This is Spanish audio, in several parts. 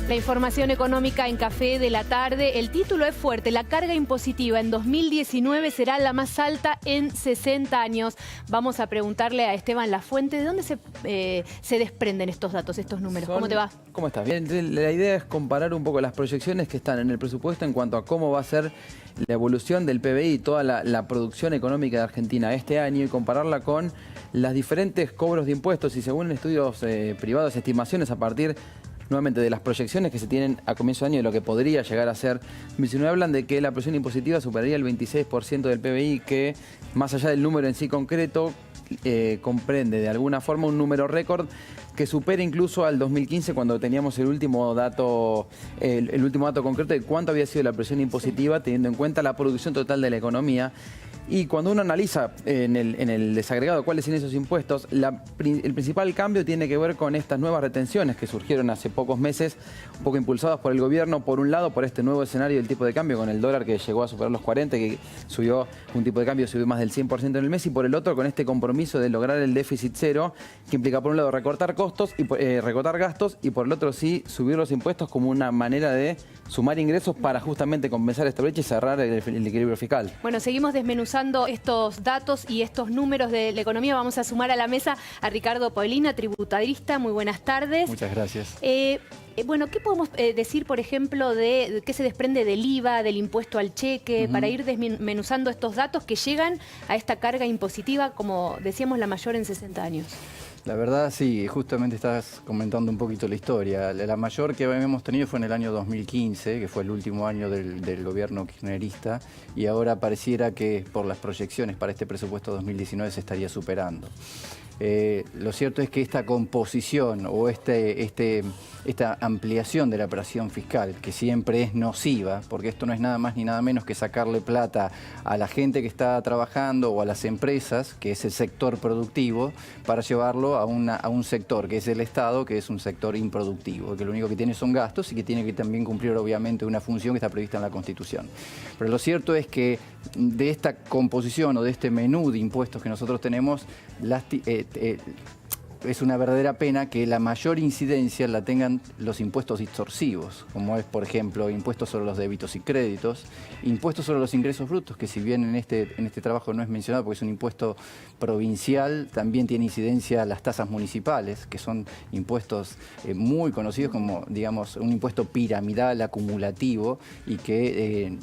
La información económica en Café de la Tarde. El título es fuerte. La carga impositiva en 2019 será la más alta en 60 años. Vamos a preguntarle a Esteban Lafuente de dónde se desprenden estos datos, estos números. ¿Cómo te va? ¿Cómo estás? Bien, la idea es comparar un poco las proyecciones que están en el presupuesto en cuanto a cómo va a ser la evolución del PBI y toda la producción económica de Argentina este año y compararla con las diferentes cobros de impuestos y según estudios privados, estimaciones a partir nuevamente de las proyecciones que se tienen a comienzo de año de lo que podría llegar a ser. Me hablan de que la presión impositiva superaría el 26% del PBI, que más allá del número en sí concreto, comprende de alguna forma un número récord que supera incluso al 2015 cuando teníamos el último dato concreto de cuánto había sido la presión impositiva teniendo en cuenta la producción total de la economía. Y cuando uno analiza en el desagregado cuáles son esos impuestos, el principal cambio tiene que ver con estas nuevas retenciones que surgieron hace pocos meses, un poco impulsadas por el gobierno, por un lado por este nuevo escenario del tipo de cambio con el dólar que llegó a superar los 40, que subió un tipo de cambio, subió más del 100% en el mes, y por el otro con este compromiso de lograr el déficit cero, que implica por un lado recortar costos y recortar gastos, y por el otro sí subir los impuestos como una manera de sumar ingresos para justamente compensar esta brecha y cerrar el equilibrio fiscal. Bueno, seguimos desmenuzando estos datos y estos números de la economía. Vamos a sumar a la mesa a Ricardo Poilina, tributarista. Muy buenas tardes. Muchas gracias. Bueno, ¿qué podemos decir, por ejemplo, de qué se desprende del IVA, del impuesto al cheque, para ir desmenuzando estos datos que llegan a esta carga impositiva, como decíamos, la mayor en 60 años? La verdad, sí, justamente estás comentando un poquito la historia. La mayor que habíamos tenido fue en el año 2015, que fue el último año del gobierno kirchnerista, y ahora pareciera que por las proyecciones para este presupuesto 2019 se estaría superando. Lo cierto es que esta composición o esta ampliación de la presión fiscal, que siempre es nociva, porque esto no es nada más ni nada menos que sacarle plata a la gente que está trabajando o a las empresas, que es el sector productivo, para llevarlo a un sector que es el Estado, que es un sector improductivo, que lo único que tiene son gastos y que tiene que también cumplir obviamente una función que está prevista en la Constitución. Pero lo cierto es que de esta composición o de este menú de impuestos que nosotros tenemos, es una verdadera pena que la mayor incidencia la tengan los impuestos distorsivos, como es, por ejemplo, impuestos sobre los débitos y créditos, impuestos sobre los ingresos brutos, que si bien en este trabajo no es mencionado porque es un impuesto provincial, también tiene incidencia las tasas municipales, que son impuestos muy conocidos como, digamos, un impuesto piramidal acumulativo y que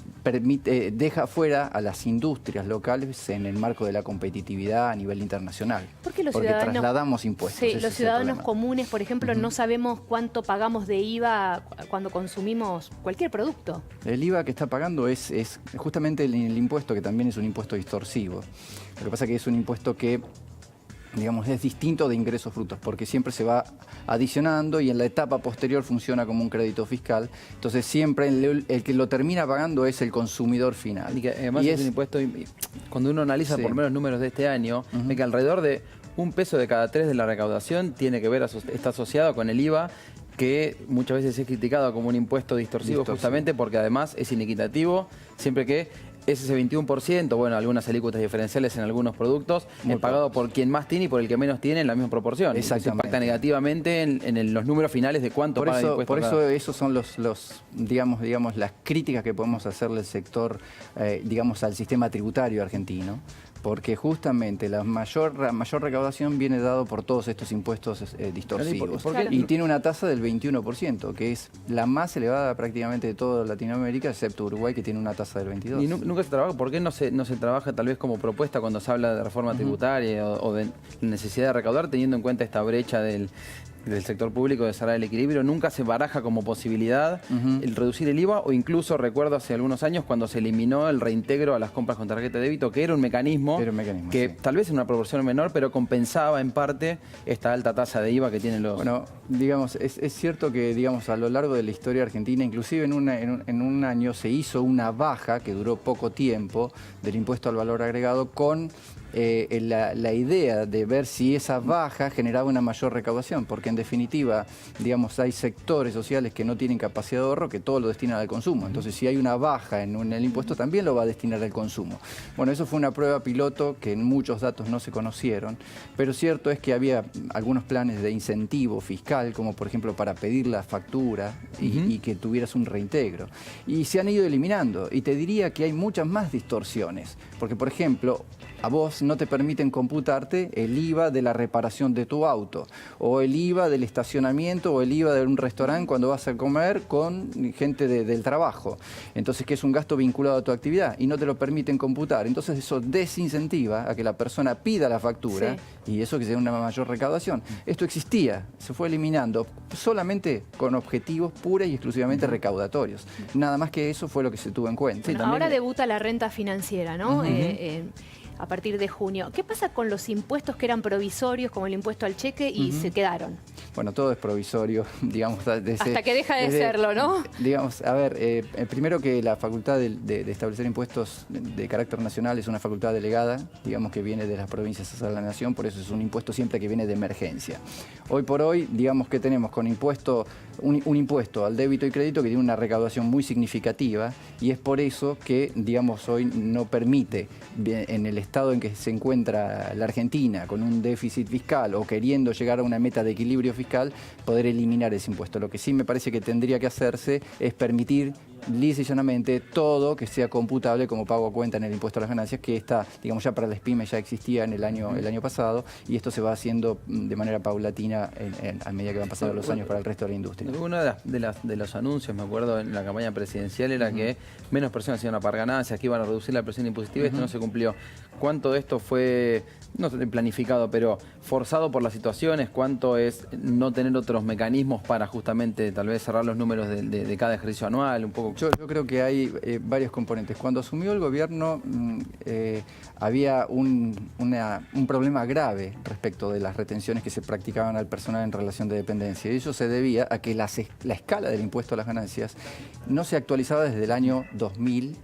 deja fuera a las industrias locales en el marco de la competitividad a nivel internacional. Porque trasladamos impuestos. Sí, los ciudadanos comunes, por ejemplo, no sabemos cuánto pagamos de IVA cuando consumimos cualquier producto. El IVA que está pagando es justamente el impuesto, que también es un impuesto distorsivo. Lo que pasa es que es un impuesto que, digamos, es distinto de ingresos brutos, porque siempre se va adicionando y en la etapa posterior funciona como un crédito fiscal. Entonces siempre el que lo termina pagando es el consumidor final. Y que además es un impuesto, cuando uno analiza por lo menos los números de este año, ve que alrededor de un peso de cada 3 de la recaudación tiene que ver, está asociado con el IVA, que muchas veces es criticado como un impuesto distorsivo justamente porque además es inequitativo, siempre que es ese 21%, bueno, algunas alícuotas diferenciales en algunos productos, pagado por quien más tiene y por el que menos tiene en la misma proporción. Exactamente. Eso impacta negativamente en los números finales de cuánto paga de impuestos. Por eso esos son digamos, las críticas que podemos hacerle al sector, digamos, al sistema tributario argentino. Porque justamente la mayor recaudación viene dado por todos estos impuestos distorsivos. Y tiene una tasa del 21%, que es la más elevada prácticamente de toda Latinoamérica, excepto Uruguay, que tiene una tasa del 22%. ¿Y nunca se trabaja? ¿Por qué no se trabaja tal vez como propuesta cuando se habla de reforma tributaria o de necesidad de recaudar, teniendo en cuenta esta brecha del sector público de cerrar el equilibrio? ¿Nunca se baraja como posibilidad el reducir el IVA? O incluso recuerdo hace algunos años cuando se eliminó el reintegro a las compras con tarjeta de débito, que era un mecanismo que tal vez en una proporción menor, pero compensaba en parte esta alta tasa de IVA que tienen los... Bueno, digamos, es cierto que, digamos, a lo largo de la historia argentina, inclusive en un año se hizo una baja que duró poco tiempo del impuesto al valor agregado con la idea de ver si esa baja generaba una mayor recaudación, porque en definitiva, digamos, hay sectores sociales que no tienen capacidad de ahorro, que todo lo destinan al consumo. Entonces, si hay una baja en el impuesto, también lo va a destinar al consumo. Bueno, eso fue una prueba piloto que en muchos datos no se conocieron, pero cierto es que había algunos planes de incentivo fiscal, como por ejemplo para pedir la factura y que tuvieras un reintegro. Y se han ido eliminando, y te diría que hay muchas más distorsiones, porque por ejemplo, a vos no te permiten computarte el IVA de la reparación de tu auto, o el IVA del estacionamiento, o el IVA de un restaurante cuando vas a comer con gente del trabajo. Entonces, que es un gasto vinculado a tu actividad, y no te lo permiten computar. Entonces, eso desincentiva a que la persona pida la factura, y eso que sea una mayor recaudación. Esto existía, se fue eliminando, solamente con objetivos pura y exclusivamente recaudatorios. Nada más que eso fue lo que se tuvo en cuenta. Bueno, ahora debuta la renta financiera, ¿no? A partir de junio. ¿Qué pasa con los impuestos que eran provisorios, como el impuesto al cheque, y se quedaron? Bueno, todo es provisorio, digamos. Hasta que deja de serlo, ¿no? Digamos, a ver, primero que la facultad de establecer impuestos de carácter nacional es una facultad delegada, digamos que viene de las provincias hacia la nación, por eso es un impuesto siempre que viene de emergencia. Hoy por hoy, digamos que tenemos con un impuesto al débito y crédito que tiene una recaudación muy significativa, y es por eso que, digamos, hoy no permite, en el estado en que se encuentra la Argentina, con un déficit fiscal o queriendo llegar a una meta de equilibrio fiscal, poder eliminar ese impuesto. Lo que sí me parece que tendría que hacerse es permitir lisa y llanamente todo que sea computable como pago a cuenta en el impuesto a las ganancias, que está, digamos, ya para las pymes ya existía en el año pasado, y esto se va haciendo de manera paulatina a medida que van pasando los años para el resto de la industria. Uno de los anuncios, me acuerdo, en la campaña presidencial era que menos personas iban a pagar ganancias, que iban a reducir la presión impositiva, esto no se cumplió. ¿Cuánto de esto fue, no planificado, pero forzado por las situaciones? ¿Cuánto es no tener otros mecanismos para justamente tal vez cerrar los números de cada ejercicio anual? Un poco. Yo creo que hay varios componentes. Cuando asumió el gobierno había un problema grave respecto de las retenciones que se practicaban al personal en relación de dependencia. Y eso se debía a que la escala del impuesto a las ganancias no se actualizaba desde el año 2000.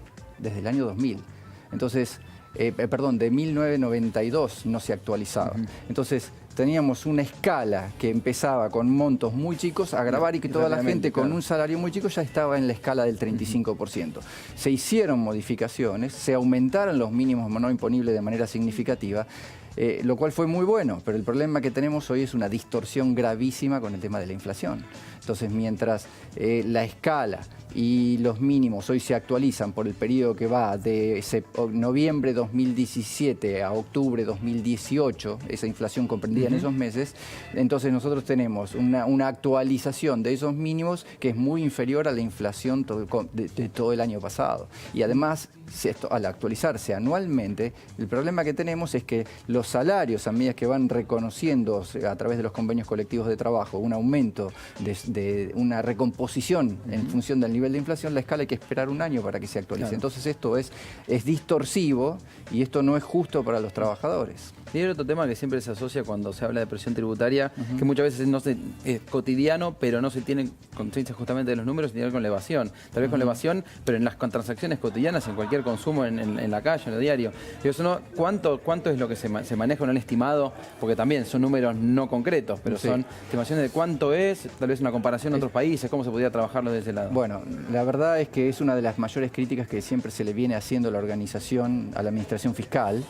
Entonces, de 1992 no se actualizaba. Entonces, teníamos una escala que empezaba con montos muy chicos a grabar, y que toda la gente con un salario muy chico ya estaba en la escala del 35%. Se hicieron modificaciones, se aumentaron los mínimos no imponibles de manera significativa, lo cual fue muy bueno, pero el problema que tenemos hoy es una distorsión gravísima con el tema de la inflación. Entonces, mientras la escala y los mínimos hoy se actualizan por el periodo que va de noviembre 2017 a octubre 2018, esa inflación comprendida en esos meses, entonces nosotros tenemos una actualización de esos mínimos que es muy inferior a la inflación de todo el año pasado. Y además, al actualizarse anualmente, el problema que tenemos es que los salarios, a medida que van reconociendo a través de los convenios colectivos de trabajo un aumento de una recomposición en función del nivel de inflación, la escala hay que esperar un año para que se actualice. Claro. Entonces esto es distorsivo, y esto no es justo para los trabajadores. Y hay otro tema que siempre se asocia cuando se habla de presión tributaria, que muchas veces es cotidiano, pero no se tiene conciencia justamente de los números, sino con la evasión. Tal vez con la evasión, pero en las transacciones cotidianas, en cualquier consumo, en la calle, en el diario. Y eso ¿cuánto es lo que se maneja en un estimado? Porque también son números no concretos, pero son estimaciones de cuánto es, tal vez una comparación en otros países, cómo se podría trabajarlo desde ese lado. Bueno, la verdad es que es una de las mayores críticas que siempre se le viene haciendo a la organización, a la administración fiscal,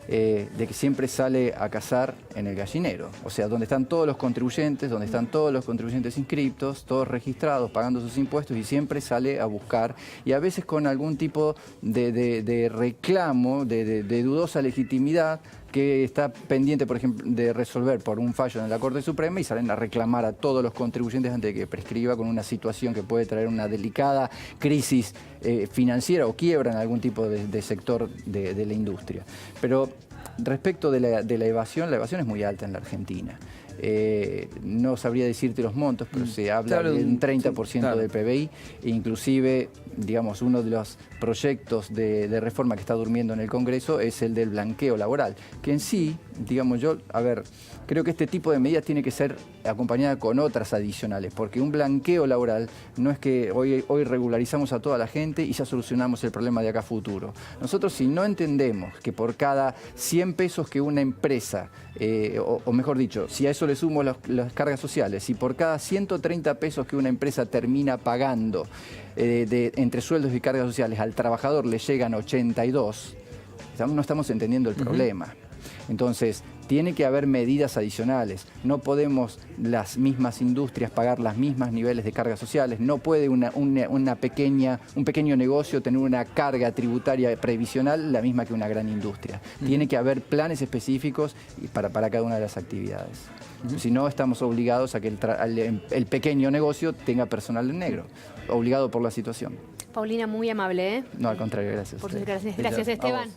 de que siempre sale a cazar en el gallinero. O sea, donde están todos los contribuyentes, inscriptos, todos registrados, pagando sus impuestos, y siempre sale a buscar, y a veces con algún tipo de reclamo, de dudosa legitimidad, que está pendiente, por ejemplo, de resolver por un fallo en la Corte Suprema, y salen a reclamar a todos los contribuyentes antes de que prescriba, con una situación que puede traer una delicada crisis financiera o quiebra en algún tipo de sector de la industria. Pero respecto de la evasión es muy alta en la Argentina. No sabría decirte los montos, pero se habla de un 30% del PBI, e inclusive, digamos, uno de los proyectos de reforma que está durmiendo en el Congreso es el del blanqueo laboral, que en sí, digamos, creo que este tipo de medidas tiene que ser acompañada con otras adicionales, porque un blanqueo laboral no es que hoy regularizamos a toda la gente y ya solucionamos el problema de acá a futuro. Nosotros, si no entendemos que por cada 100 pesos que una empresa, o mejor dicho, si a eso le sumo las cargas sociales, si por cada 130 pesos que una empresa termina pagando entre sueldos y cargas sociales al trabajador le llegan 82, no estamos entendiendo el problema. Entonces, tiene que haber medidas adicionales. No podemos las mismas industrias pagar los mismos niveles de cargas sociales. No puede un pequeño negocio tener una carga tributaria previsional la misma que una gran industria. Tiene que haber planes específicos para cada una de las actividades. Si no, estamos obligados a que el pequeño negocio tenga personal en negro, obligado por la situación. Paulina, muy amable, ¿eh? No, al contrario, gracias. Por sus declaraciones. Gracias, Esteban.